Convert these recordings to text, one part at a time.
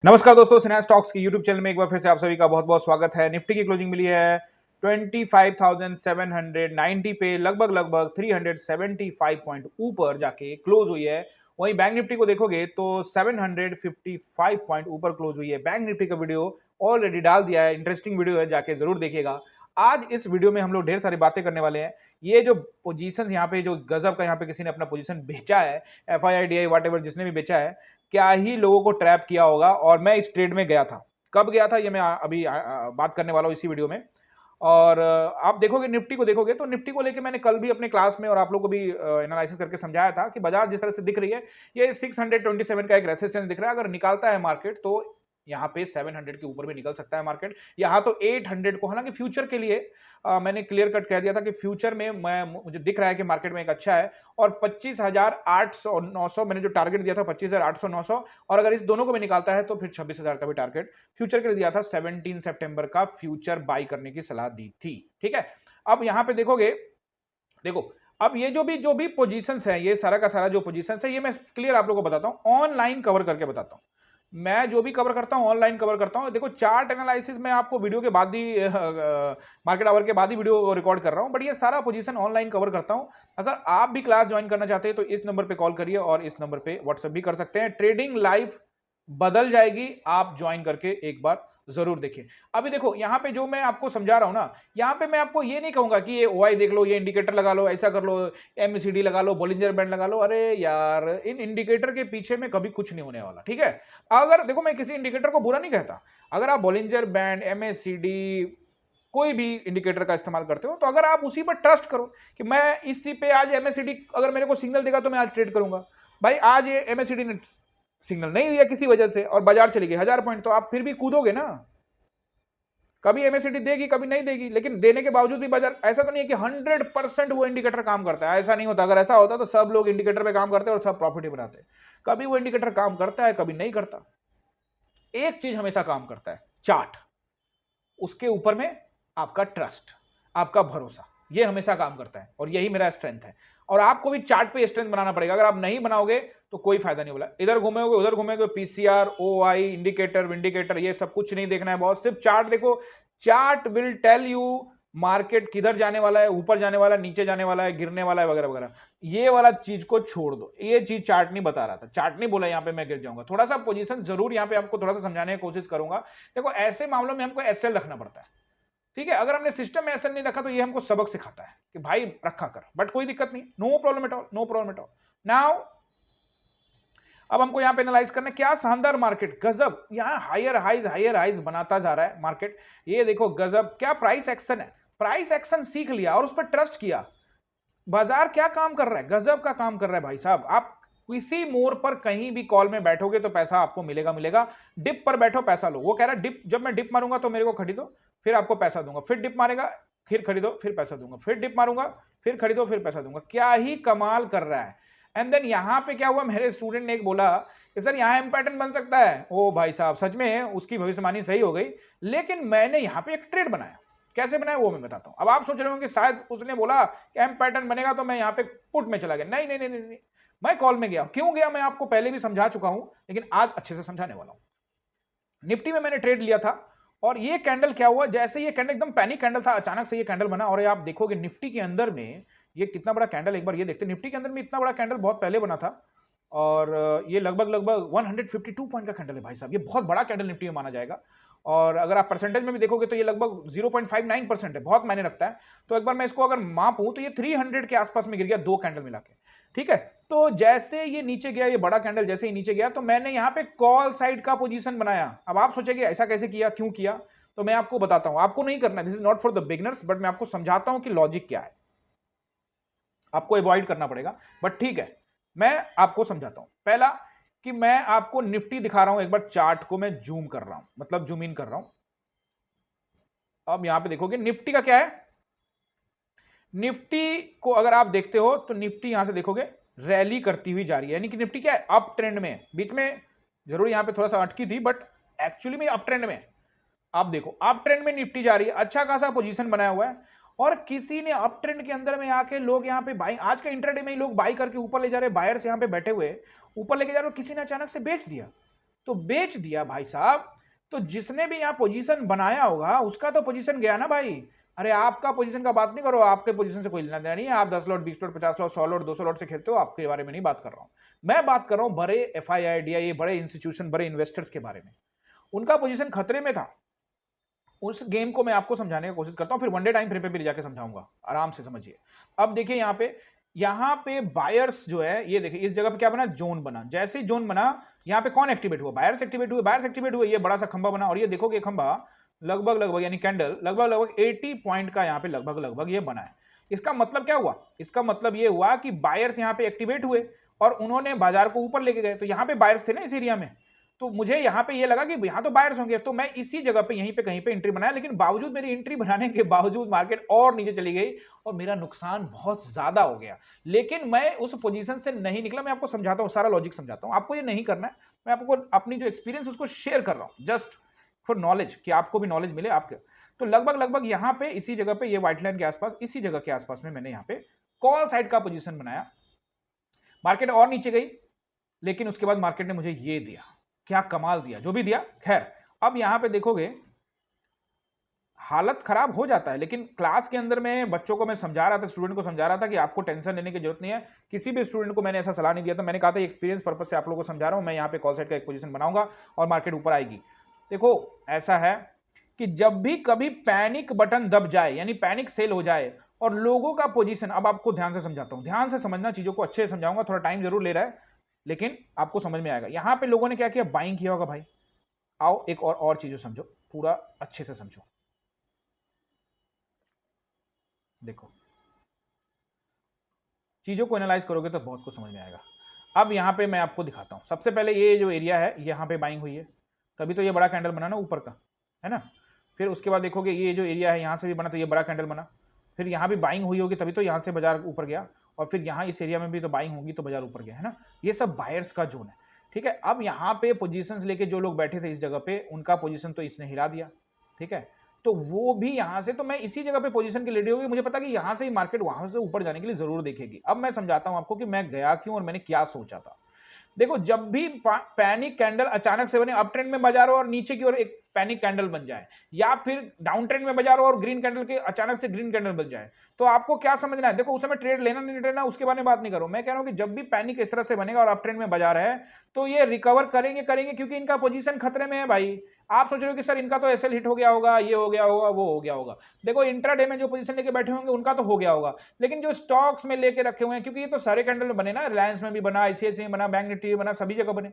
नमस्कार दोस्तों, सिन्हा स्टॉक्स की यूट्यूब चैनल में एक बार फिर से आप सभी का बहुत बहुत स्वागत है। निफ्टी की क्लोजिंग मिली है 25,790 पे, लगभग 375 पॉइंट ऊपर जाके क्लोज हुई है। वहीं बैंक निफ्टी को देखोगे तो 755 पॉइंट ऊपर क्लोज हुई है। बैंक निफ्टी का वीडियो ऑलरेडी डाल दिया है, इंटरेस्टिंग वीडियो है, जाके जरूर देखिएगा। आज इस वीडियो में हम लोग ढेर सारी बातें करने वाले हैं। ये जो पोजीशन यहाँ पे जो गजब का यहाँ पे किसी ने अपना पोजीशन बेचा है, FII वॉट एवर जिसने भी बेचा है, क्या ही लोगों को ट्रैप किया होगा। और मैं इस ट्रेड में गया था, कब गया था ये मैं अभी बात करने वाला हूँ इसी वीडियो में। और आप देखोगे निफ्टी को देखोगे तो निफ्टी को लेके मैंने कल भी अपने क्लास में और आप लोगों को भी एनालिसिस करके समझाया था कि बाजार जिस तरह से दिख रही है, ये 627 का एक रेसिस्टेंस दिख रहा है। अगर निकालता है मार्केट तो यहाँ पे 700 के ऊपर भी निकल सकता है मार्केट। यहाँ तो 800 को, हालांकि फ्यूचर के लिए मैंने क्लियर कट कह दिया था कि फ्यूचर में मुझे दिख रहा है कि मार्केट में एक अच्छा है। और 25,800 900 मैंने जो टारगेट दिया था 25,800 900, और अगर इस दोनों को भी निकालता है तो फिर 26,000 का भी टारगेट फ्यूचर के लिए दिया था। 17 सितंबर का फ्यूचर बाई करने की सलाह दी थी। ठीक है, अब यहां पे देखोगे, देखो अब ये जो भी पोजीशंस है, ये सारा का सारा जो पोजीशंस है, ये मैं क्लियर आप लोगों को बताता हूं, ऑनलाइन कवर करके बताता हूं। मैं जो भी कवर करता हूं ऑनलाइन कवर करता हूं। देखो चार्ट एनालिसिस मैं आपको वीडियो के बाद ही मार्केट आवर के बाद ही वीडियो रिकॉर्ड कर रहा हूं, बट ये सारा पोजीशन ऑनलाइन कवर करता हूं। अगर आप भी क्लास ज्वाइन करना चाहते हैं तो इस नंबर पे कॉल करिए और इस नंबर पे व्हाट्सएप भी कर सकते हैं। ट्रेडिंग लाइव बदल जाएगी, आप ज्वाइन करके एक बार जरूर देखिए। अभी देखो यहाँ पे जो मैं आपको समझा रहा हूं ना, यहाँ पे मैं आपको ये नहीं कहूंगा कि ये ओआई देख लो, ये इंडिकेटर लगा लो, ऐसा कर लो, एमएसीडी लगा लो, बॉलिंजर बैंड लगा लो। अरे यार, इन इंडिकेटर के पीछे में कभी कुछ नहीं होने वाला। ठीक है, अगर देखो मैं किसी इंडिकेटर को बुरा नहीं कहता। अगर आप बॉलिंजर बैंड, एमएसीडी, कोई भी इंडिकेटर का इस्तेमाल करते हो तो अगर आप उसी पर ट्रस्ट करो कि मैं इसी पे आज एमएसीडी अगर मेरे को सिग्नल देगा तो मैं आज ट्रेड करूंगा। भाई आज ये एमएसीडी ने सिग्नल नहीं दिया किसी वजह से और बाजार चली गई 1000 पॉइंट, तो आप फिर भी कूदोगे ना। कभी एमएसीडी देगी कभी नहीं देगी, लेकिन देने के बावजूद भी बाजार, ऐसा तो नहीं है कि 100% वो इंडिकेटर काम करता है, ऐसा नहीं होता। अगर ऐसा होता तो सब लोग इंडिकेटर पे काम करते और सब प्रॉफिट ही बनाते। कभी वो इंडिकेटर काम करता है, कभी नहीं करता। एक चीज हमेशा काम करता है, चार्ट, उसके ऊपर में आपका ट्रस्ट, आपका भरोसा, ये हमेशा काम करता है और यही मेरा स्ट्रेंथ है। और आपको भी चार्ट पे स्ट्रेंथ बनाना पड़ेगा। अगर आप नहीं बनाओगे तो कोई फायदा नहीं। बोला इधर घूमेगे उधर घूमेगे, पीसीआर, ओआई, इंडिकेटर विंडिकेटर, ये सब कुछ नहीं देखना है बॉस, सिर्फ चार्ट देखो। Chart will tell you market किधर जाने वाला है, ऊपर जाने वाला है, नीचे जाने वाला है, गिरने वाला है, वगैरह वगैरह। ये वाला चीज को छोड़ दो, ये चीज चार्ट नहीं बता रहा था। चार्ट नहीं बोला यहाँ पे मैं गिर जाऊंगा। थोड़ा सा पोजीशन जरूर यहाँ पे आपको थोड़ा सा समझाने की कोशिश करूंगा। देखो ऐसे मामलों में हमको एसएल रखना पड़ता है। ठीक है, अगर हमने सिस्टम में एसएल नहीं रखा तो ये हमको सबक सिखाता है कि भाई रखा कर, बट कोई दिक्कत नहीं, no problem at all, no problem at all. Now अब हमको यहां पे एनालाइज करना है। क्या शानदार मार्केट, गजब, यहां हायर हाइज बनाता जा रहा है मार्केट। ये देखो गजब, क्या प्राइस एक्शन है। प्राइस एक्शन सीख लिया और उस पर ट्रस्ट किया। बाजार क्या काम कर रहा है, गजब का काम कर रहा है भाई साहब। आप किसी मोड़ पर कहीं भी कॉल में बैठोगे तो पैसा आपको मिलेगा मिलेगा। डिप पर बैठो पैसा लो। वो कह रहा है डिप, जब मैं डिप मारूंगा तो मेरे को खरीदो, फिर आपको पैसा दूंगा, फिर डिप मारेगा, फिर खरीदो, फिर पैसा दूंगा, फिर डिप मारूंगा, फिर खरीदो, फिर पैसा दूंगा। क्या ही कमाल कर रहा है। एंड देन यहां पे क्या हुआ, मेरे स्टूडेंट ने एक बोला कि सर यहां एम पैटर्न बन सकता है। ओ भाई साहब, सच में उसकी भविष्यवाणी सही हो गई, लेकिन मैंने यहां पे एक ट्रेड बनाया। कैसे बनाया वो मैं बताता हूं। अब आप सोच रहे होंगे शायद उसने बोला कि एम पैटर्न बनेगा तो मैं यहां पे पुट में चला गया। नहीं नहीं नहीं नहीं, नहीं। मैं कॉल में गया। क्यों गया मैं आपको पहले भी समझा चुका हूं, लेकिन आज अच्छे से समझाने वाला हूं। निफ्टी में मैंने ट्रेड लिया था और ये कैंडल क्या हुआ, जैसे ये कैंडल एकदम पैनिक कैंडल था, अचानक से ये कैंडल बना। और आप देखोगे निफ्टी के अंदर में ये कितना बड़ा कैंडल, एक बार ये देखते। निफ्टी के अंदर में इतना बड़ा कैंडल बहुत पहले बना था और ये लगभग 152 पॉइंट का कैंडल है भाई साहब। ये बहुत बड़ा कैंडल निफ्टी में माना जाएगा। और अगर आप परसेंटेज में भी देखोगे तो ये लगभग 0.59% है, बहुत मायने रखता है। तो एक बार मैं इसको अगर मापूं तो ये 300 के आसपास में गिर गया, दो कैंडल मिला के। ठीक है, तो जैसे ये नीचे गया, ये बड़ा कैंडल जैसे ही नीचे गया तो मैंने यहां पे कॉल साइड का पोजीशन बनाया। अब आप सोचेंगे ऐसा कैसे किया, क्यों किया, तो मैं आपको बताता हूं। आपको नहीं करना, this is not for the beginners, but मैं आपको समझाता हूं कि लॉजिक क्या है। आपको अवॉइड करना पड़ेगा, बट ठीक है, मैं आपको समझाता हूं। पहला कि मैं आपको निफ्टी दिखा रहा हूं, एक बार चार्ट को मैं जूम कर रहा हूं, मतलब जूम इन कर रहा हूं। अब यहां पे देखोगे निफ्टी का क्या है। निफ्टी को अगर आप देखते हो तो निफ्टी यहां से देखोगे रैली करती हुई जा रही है, यानी कि निफ्टी क्या है, अप ट्रेंड में। बीच में जरूर यहां पे थोड़ा सा अटकी थी, बट एक्चुअली में अप ट्रेंड में। आप देखो अप ट्रेंड में निफ्टी जा रही है, अच्छा खासा पोजीशन बनाया हुआ है। और किसी ने अप ट्रेंड के अंदर में आके लोग यहां पे बाई, आज के इंट्राडे में ही लोग बाई करके ऊपर ले जा रहे, बायर्स यहां पे बैठे हुए ऊपर लेके जा रहे, किसी ने अचानक से बेच दिया। तो बेच दिया भाई साहब। तो जिसने भी यहाँ पोजीशन बनाया होगा उसका तो पोजीशन गया ना भाई। अरे आपका पोजीशन का बात नहीं करो, आपके पोजीशन से कोई लेना देना नहीं है। आप 10 lot 20 lot 50 lot 100 lot 200 lot से खेलते हो, आपके बारे में नहीं बात कर रहा हूं मैं। बात कर रहा हूं बड़े FII DIA बड़े इंस्टीट्यूशन बड़े इन्वेस्टर्स के बारे में। उनका पोजीशन खतरे में था। उस गेम को मैं आपको समझाने की कोशिश करता हूं, फिर वनडे टाइम फ्रेम पे भी जाके समझाऊंगा, आराम से समझिए। अब देखिए यहाँ पे बायर्स जो है, ये देखिए इस जगह पे क्या बना, जोन बना। जैसे ही जोन बना यहाँ पे कौन एक्टिवेट हुआ, बायर्स एक्टिवेट हुए। बायर्स एक्टिवेट हुए, ये बड़ा सा खंबा बना, और ये देखोगे खंबा लगभग यानी कैंडल लगभग 80 पॉइंट का यहाँ पे लगभग ये बना है। इसका मतलब क्या हुआ, इसका मतलब ये हुआ कि बायर्स यहाँ पे एक्टिवेट हुए और उन्होंने बाजार को ऊपर लेके गए। तो यहाँ पे बायर्स थे ना इस एरिया में, तो मुझे यहाँ पे ये लगा कि यहाँ तो बायर्स होंगे, तो मैं इसी जगह पे यहीं पे कहीं पे एंट्री बनाया। लेकिन बावजूद मेरी एंट्री बनाने के बावजूद मार्केट और नीचे चली गई और मेरा नुकसान बहुत ज्यादा हो गया। लेकिन मैं उस पोजीशन से नहीं निकला। मैं आपको समझाता हूँ, सारा लॉजिक समझाता हूँ। आपको ये नहीं करना है, मैं आपको अपनी जो एक्सपीरियंस उसको शेयर कर रहा हूँ, जस्ट फॉर नॉलेज, कि आपको भी नॉलेज मिले आपके। तो लगभग यहाँ पे इसी जगह पे, ये व्हाइट लाइन के आसपास, इसी जगह के आसपास में मैंने यहाँ पे कॉल साइड का पोजीशन बनाया। मार्केट और नीचे गई, लेकिन उसके बाद मार्केट ने मुझे ये दिया, क्या कमाल दिया, जो भी दिया। खैर अब यहां पे देखोगे हालत खराब हो जाता है। लेकिन क्लास के अंदर में बच्चों को मैं समझा रहा था, स्टूडेंट को समझा रहा था कि आपको टेंशन लेने की जरूरत नहीं है। किसी भी स्टूडेंट को मैंने ऐसा सलाह नहीं दिया था। मैंने कहा था एक्सपीरियंस पर्पज से आप लोगों को समझा रहा हूं। मैं यहाँ पे कॉल साइड का एक पोजीशन बनाऊंगा और मार्केट ऊपर आएगी। देखो ऐसा है कि जब भी कभी पैनिक बटन दब जाए, यानी पैनिक सेल हो जाए और लोगों का पोजीशन, अब आपको ध्यान से समझाता हूं, ध्यान से समझना, चीजों को अच्छे से समझाऊंगा, थोड़ा टाइम जरूर ले रहा है लेकिन आपको समझ में आएगा। यहां पे लोगों ने क्या किया, बाइंग किया होगा भाई। आओ एक और चीजों समझो, पूरा अच्छे से समझो। देखो चीजों को एनालाइज करोगे तो बहुत कुछ समझ में आएगा। अब यहां पे मैं आपको दिखाता हूं। सबसे पहले ये जो एरिया है यहां पे बाइंग हुई है, तभी तो ये बड़ा कैंडल बना ना ऊपर का, है ना। फिर उसके बाद देखोगे ये जो एरिया है यहां से भी बना, तो ये बड़ा कैंडल बना। फिर यहां भी बाइंग हुई होगी, तभी तो यहां से बाजार ऊपर गया। और फिर यहां इस एरिया में भी तो बाइंग होगी, तो बाजार ऊपर गया, है ना। ये सब बायर्स का जोन है, ठीक है। अब यहाँ पे पोजीशंस लेके जो लोग बैठे थे इस जगह पे, उनका पोजीशन तो इसने हिला दिया, ठीक है। तो वो भी यहां से, तो मैं इसी जगह पे पोजीशन की लेडी होगी। मुझे पता कि यहां से ही मार्केट वहां से ऊपर जाने के लिए जरूर देखेगी। अब मैं समझाता हूं आपको कि मैं गया क्यों और मैंने क्या सोचा था। देखो जब भी पैनिक कैंडल अचानक से बने, अप ट्रेंड में बाजार हो और नीचे की ओर एक पैनिक कैंडल बन जाए, या फिर डाउन ट्रेंड में बाजार हो और ग्रीन कैंडल के अचानक से ग्रीन कैंडल बन जाए, तो आपको क्या समझना है। देखो उस समय ट्रेड लेना नहीं लेना उसके बारे में बात नहीं करो। मैं कह रहा हूं कि जब भी पैनिक इस तरह से बनेगा और अप ट्रेंड में बाजार है, तो ये रिकवर करेंगे क्योंकि इनका पोजीशन खतरे में है भाई। आप सोच रहे हो कि सर इनका तो एसएल हिट हो गया होगा, ये हो गया होगा, वो हो गया होगा। देखो इंट्राडे में जो पोजीशन लेके बैठे होंगे उनका तो हो गया होगा, लेकिन जो स्टॉक्स में लेके रखे हुए हैं, क्योंकि ये तो सारे कैंडल में बने ना, रिलायंस में भी बना, आईसीआईसीआई में बना, बैंक निफ्टी में बना, सभी जगह बने,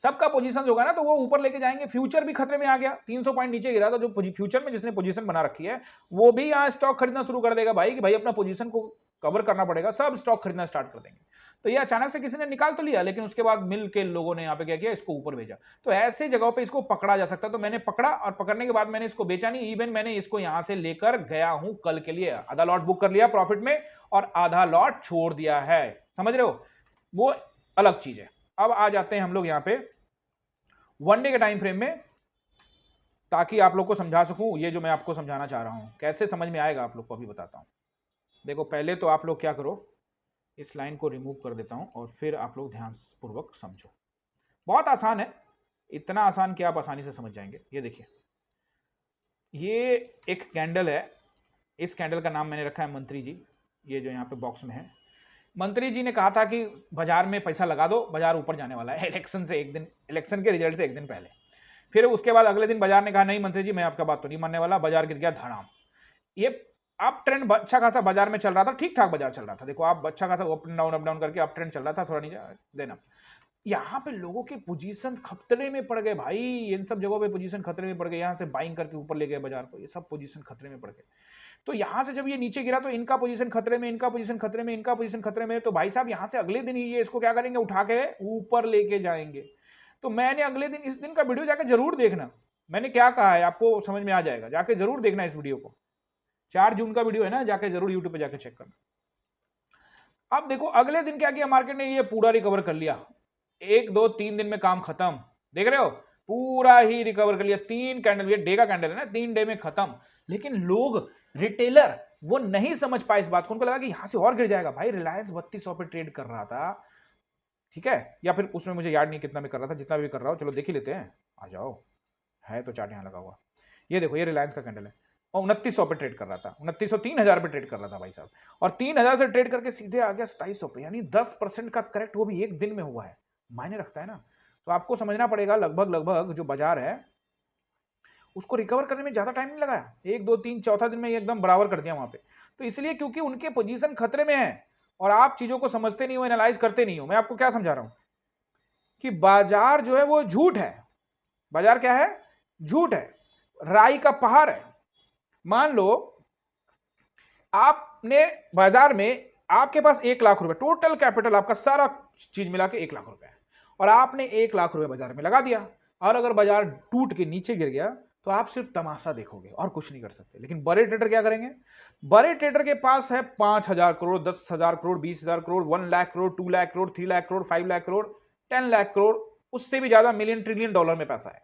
सबका पोजीशन होगा ना, तो वो ऊपर लेके जाएंगे। फ्यूचर भी खतरे में आ गया, 300 पॉइंट नीचे गिरा था। जो फ्यूचर में जिसने पोजीशन बना रखी है वो भी यहाँ स्टॉक खरीदना शुरू कर देगा भाई, कि भाई अपना पोजीशन को कवर करना पड़ेगा, सब स्टॉक खरीदना स्टार्ट कर देंगे। तो ये अचानक से किसी ने निकाल तो लिया, लेकिन उसके बाद मिल के लोगों ने यहाँ पे क्या किया, इसको ऊपर भेजा। तो ऐसे जगहों पे इसको पकड़ा जा सकता है। तो मैंने पकड़ा, और पकड़ने के बाद मैंने इसको बेचा नहीं, इवन मैंने इसको यहां से लेकर गया हूं कल के लिए, आधा लॉट बुक कर लिया प्रॉफिट में और आधा लॉट छोड़ दिया है, समझ रहे हो, वो अलग चीज है। अब आ जाते हैं हम लोग यहाँ पे वनडे के टाइम फ्रेम में, ताकि आप लोग को समझा सकूं ये जो मैं आपको समझाना चाह रहा हूं, कैसे समझ में आएगा आप लोग को अभी बताता हूं। देखो पहले तो आप लोग क्या करो, इस लाइन को रिमूव कर देता हूं और फिर आप लोग ध्यान पूर्वक समझो। बहुत आसान है, इतना आसान कि आप आसानी से समझ जाएंगे। ये देखिए, ये एक कैंडल है, इस कैंडल का नाम मैंने रखा है मंत्री जी। ये जो यहाँ पे बॉक्स में है, मंत्री जी ने कहा था कि बाजार में पैसा लगा दो, बाजार ऊपर जाने वाला है, इलेक्शन से एक दिन, इलेक्शन के रिजल्ट से एक दिन पहले। फिर उसके बाद अगले दिन बाजार ने कहा नहीं मंत्री जी मैं आपका बात तो नहीं मानने वाला, बाजार गिर गया धड़ाम। ये अप ट्रेंड अच्छा खासा बाजार में चल रहा था, ठीक ठाक बाजार चल रहा था। देखो आप अच्छा खासा अप डाउन करके अप ट्रेंड चल रहा था, थोड़ा नीचे देना। यहाँ पे लोगों के पोजीशन खतरे में पड़ गए भाई, इन सब जगहों पे पोजीशन खतरे में पड़ गए। यहाँ से बाइंग करके ऊपर ले गए बाजार को, ये सब पोजीशन खतरे में पड़ गए। तो यहां से जब ये नीचे गिरा तो इनका पोजीशन खतरे में, इनका पोजीशन खतरे में, इनका पोजीशन खतरे में। तो भाई साहब यहां से अगले दिन ही ये इसको क्या करेंगे, उठा के ऊपर लेके जाएंगे। तो मैंने अगले दिन, इस दिन का वीडियो जाके जरूर देखना, मैंने क्या कहा है आपको समझ में आ जाएगा, जाके जरूर देखना इस वीडियो को। 4 जून का वीडियो है ना, जाके जरूर यूट्यूब पे जाके चेक करना। अब देखो अगले दिन क्या किया मार्केट ने, ये पूरा रिकवर कर लिया, 1 2 3 दिन में काम खत्म। देख रहे हो, पूरा ही रिकवर कर लिया। 3 कैंडल, ये डे का कैंडल है ना, 3 डे में खत्म। लेकिन लोग, रिटेलर, वो नहीं समझ पाए इस बात को। उनको लगा कि यहां से और गिर जाएगा। भाई रिलायंस 3200 पे ट्रेड कर रहा था, ठीक है, या फिर उसमें मुझे याद नहीं कितना भी कर रहा था, जितना भी कर रहा हूँ, चलो देख ही लेते हैं। आ जाओ, है तो चार्ट यहाँ लगा हुआ। ये देखो, ये रिलायंस का कैंडल है और 2900 पे ट्रेड कर रहा था, 2900 3000 पे ट्रेड कर रहा था भाई साहब, और 3000 से ट्रेड करके सीधे आ गया 2700 पे, यानी 10% का करेक्ट वो भी एक दिन में हुआ है। मायने रखता है ना। तो आपको समझना पड़ेगा, लगभग लगभग जो बाजार है उसको रिकवर करने में ज्यादा टाइम नहीं लगाया, 1 2 3 चौथा दिन में ये एकदम बराबर कर दिया वहां पे। तो इसलिए क्योंकि उनके पोजीशन खतरे में है और आप चीजों को समझते नहीं हो, एनालाइज करते नहीं हो। मैं आपको क्या समझा रहा हूं कि बाजार जो है वो झूठ है। बाजार क्या है? झूठ है, राई का पहाड़ है। मान लो आपने बाजार में, आपके पास 1 लाख रुपए टोटल कैपिटल, आपका सारा चीज मिला के 1 लाख रुपए है, और आपने 1 लाख रुपए बाजार में लगा दिया, और अगर बाजार टूट के नीचे गिर गया तो आप सिर्फ तमाशा देखोगे और कुछ नहीं कर सकते। लेकिन बड़े ट्रेडर क्या करेंगे? बड़े ट्रेडर के पास है 5,000 करोड़, 10,000 करोड़, 20,000 करोड़, 1 लाख करोड़, 2 लाख करोड़, 3 लाख करोड़, 5 लाख करोड़, 10 लाख करोड़, उससे भी ज्यादा मिलियन ट्रिलियन डॉलर में पैसा है।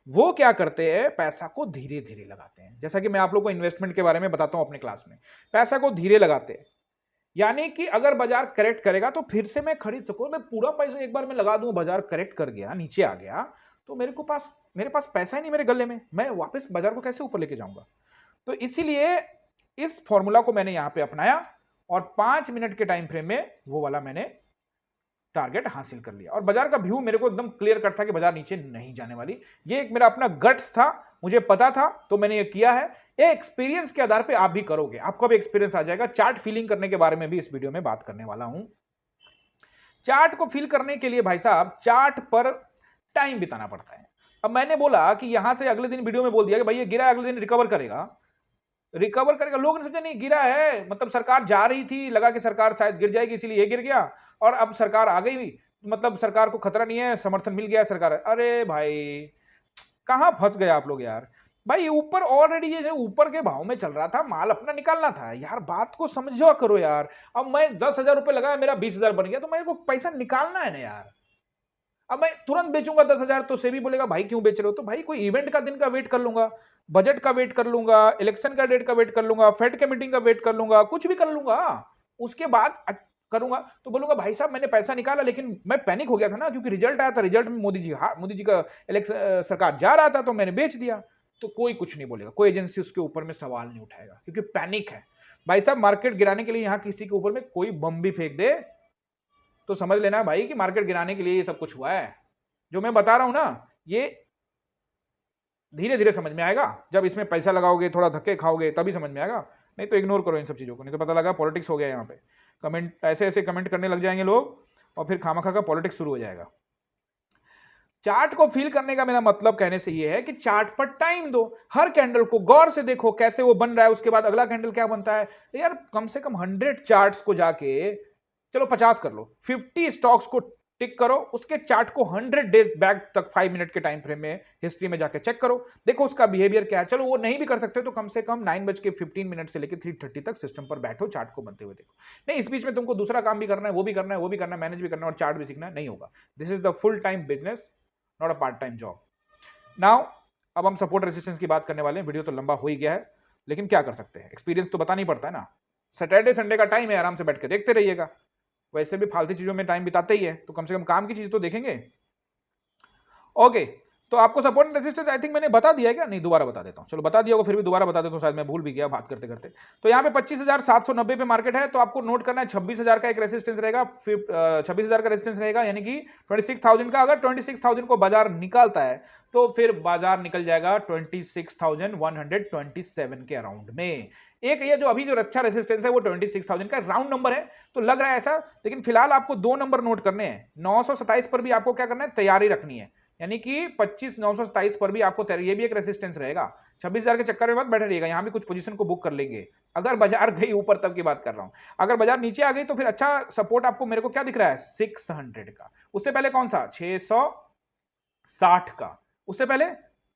वो क्या करते हैं? पैसा को धीरे धीरे लगाते हैं। जैसा कि मैं आप लोग को इन्वेस्टमेंट के बारे में बताता हूं अपने क्लास में, पैसा को धीरे लगाते हैं। यानी कि अगर बाजार करेक्ट करेगा तो फिर से मैं खरीद सकूं। मैं पूरा पैसा एक बार में लगा दूं, बाजार करेक्ट कर गया, नीचे आ गया, तो मेरे पास पैसा ही नहीं मेरे गले में, मैं वापस बाजार को कैसे ऊपर लेके जाऊंगा? तो इसीलिए इस फॉर्मूला को मैंने यहां पे अपनाया और 5 मिनट के टाइम फ्रेम में वो वाला मैंने टारगेट हासिल कर लिया। और बाजार का व्यू मेरे को एकदम क्लियर कट था कि बाजार नीचे नहीं जाने वाली। ये एक मेरा अपना गट्स था, मुझे पता था, तो मैंने ये किया है। ये एक्सपीरियंस के आधार पे आप भी करोगे, आपको भी एक्सपीरियंस आ जाएगा। चार्ट फीलिंग करने के बारे में भी इस वीडियो में बात करने वाला हूं। चार्ट को फील करने के लिए भाई साहब चार्ट पर टाइम बिताना पड़ता है। अब मैंने बोला कि यहां से अगले दिन वीडियो में बोल दिया कि भाई ये गिरा, अगले दिन रिकवर करेगा, रिकवर करेगा। लोगों ने सोचा नहीं गिरा है, मतलब सरकार जा रही थी, लगा कि सरकार शायद गिर जाएगी इसीलिए ये गिर गया, और अब सरकार आ गई, मतलब सरकार को खतरा नहीं है, समर्थन मिल गया सरकार। अरे भाई कहां फंस गए आप लोग यार। भाई ऊपर ऑलरेडी ये ऊपर के भाव में चल रहा था, माल अपना निकालना था यार, बात को समझो करो यार। अब मैं 10,000 रुपए लगाया, मेरा 20,000 बन गया, तो मेरे को पैसा निकालना है ना यार। अब मैं तुरंत बेचूंगा 10,000 तो सेबी बोलेगा भाई क्यों बेच रहे हो? तो भाई कोई इवेंट का दिन का वेट कर लूंगा, बजट का वेट कर लूंगा, इलेक्शन का डेट का वेट कर लूंगा, फेड के मीटिंग का वेट कर लूंगा, कुछ भी कर लूंगा, उसके बाद करूंगा। तो बोलूंगा भाई साहब मैंने पैसा निकाला, लेकिन मैं पैनिक हो गया था ना, क्योंकि रिजल्ट आया था, रिजल्ट में मोदी जी का सरकार जा रहा था, तो मैंने बेच दिया। तो कोई कुछ नहीं बोलेगा, कोई एजेंसी उसके ऊपर में सवाल नहीं उठाएगा, क्योंकि पैनिक है। भाई साहब मार्केट गिराने के लिए यहां किसी के ऊपर में कोई बम भी फेंक दे तो समझ लेना भाई कि मार्केट गिराने के लिए ये सब कुछ हुआ है। जो मैं बता रहा हूं ना, ये धीरे धीरे समझ में आएगा। जब इसमें पैसा लगाओगे, थोड़ा धक्के खाओगे, तभी समझ में आएगा। नहीं तो इग्नोर करो इन सब चीजों को, नहीं तो पता लगा पॉलिटिक्स हो गया यहाँ पे। कमेंट ऐसे ऐसे कमेंट करने लग जाएंगे लोग और फिर खामखा का पॉलिटिक्स शुरू हो जाएगा। चार्ट को फील करने का मेरा मतलब कहने से ये है कि चार्ट पर टाइम दो, हर कैंडल को गौर से देखो कैसे वो बन रहा है, उसके बाद अगला कैंडल क्या बनता है। यार कम से कम 100 चार्ट्स को जाके, चलो 50 कर लो, 50 स्टॉक्स को टिक करो, उसके चार्ट को 100 डेज बैक तक 5 मिनट के टाइम फ्रेम में हिस्ट्री में जाके चेक करो, देखो उसका बिहेवियर क्या है। चलो वो नहीं भी कर सकते तो कम से कम 9:15 से लेकर 3:30 तक सिस्टम पर बैठो, चार्ट को बनते हुए देखो। नहीं इस बीच में तुमको दूसरा काम भी करना है, वो भी करना है, वो भी करना है, मैनेज भी करना है और चार्ट भी सीखना है, नहीं होगा। This is the full time business, not a part time job. Now अब हम सपोर्ट रेजिस्टेंस की बात करने वाले हैं। वीडियो तो लंबा हो ही गया है, लेकिन क्या कर सकते हैं, एक्सपीरियंस तो बताना ही पड़ता है ना। सैटरडे संडे का टाइम है, आराम से बैठ के देखते रहिएगा। वैसे भी फालतू चीजों में टाइम बिताते ही है, तो कम से कम काम की चीज तो देखेंगे। ओके, तो आपको support and resistance I think मैंने बता दिया है क्या? नहीं दोबारा बता देता हूं, चलो बता दिया होगा, फिर भी दोबारा बता देता हूं, शायद मैं भूल भी गया बात करते करते। तो यहाँ पे 25,790 पे मार्केट है, तो आपको नोट करना है 26,000 का एक रेजिस्टेंस रहेगा, 26,000 का रेजिस्टेंस रहेगा, यानी कि 26,000 का। अगर 26,000 को बाजार निकालता है तो फिर बाजार निकल जाएगा 26,127 के अराउंड में। एक ये जो अभी जो अच्छा रेजिस्टेंस है वो 26,000 का राउंड नंबर है, तो लग रहा है ऐसा, लेकिन फिलहाल आपको 2 नंबर नोट करने हैं। 927 पर भी आपको क्या करना है, तैयारी रखनी है, यानी कि 25,927 पर भी आपको ये भी एक रेजिस्टेंस रहेगा। 26,000 के चक्कर में मत बैठे रहिएगा, यहां भी कुछ पोजीशन को बुक कर लेंगे अगर बाजार गई ऊपर, तब की बात कर रहा हूं। अगर बाजार नीचे आ गई तो फिर अच्छा सपोर्ट आपको, मेरे को क्या दिख रहा है, 600 का। उससे पहले कौन सा, 660 का। उससे पहले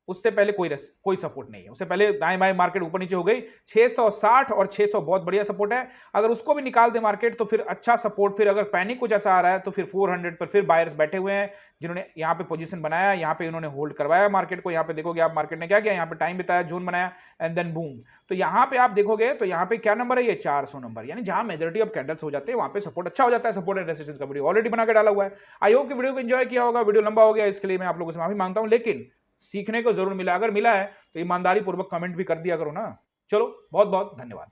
उससे पहले कोई सपोर्ट नहीं है। उससे पहले दाएं बाएं मार्केट ऊपर नीचे हो गई। 660 और 600 बहुत बढ़िया सपोर्ट है। अगर उसको भी निकाल दे मार्केट तो फिर अच्छा सपोर्ट, फिर अगर पैनिक कुछ ऐसा आ रहा है तो फिर 400 पर फिर बायर्स बैठे हुए हैं, जिन्होंने यहां पे पोजीशन बनाया, यहां पे इन्होंने होल्ड करवाया मार्केट को। यहां पे देखोगे आप मार्केट ने क्या किया, यहां पे टाइम बिताया, जोन बनाया एंड देन बूम। तो यहां पे आप देखोगे तो यहां पे क्या नंबर है, ये 400 नंबर, यानी जहां मेजॉरिटी ऑफ कैंडल्स हो जाते हैं वहां पे सपोर्ट अच्छा हो जाता है। सपोर्ट एंड रेजिस्टेंस का वीडियो ऑलरेडी बना के डाला हुआ है। आई होप कि वीडियो को एंजॉय किया होगा। वीडियो लंबा हो गया इसके लिए मैं आप लोगों से माफी मांगता हूं, लेकिन सीखने को जरूर मिला। अगर मिला है तो ईमानदारी पूर्वक कमेंट भी कर दिया करो ना। चलो बहुत बहुत धन्यवाद।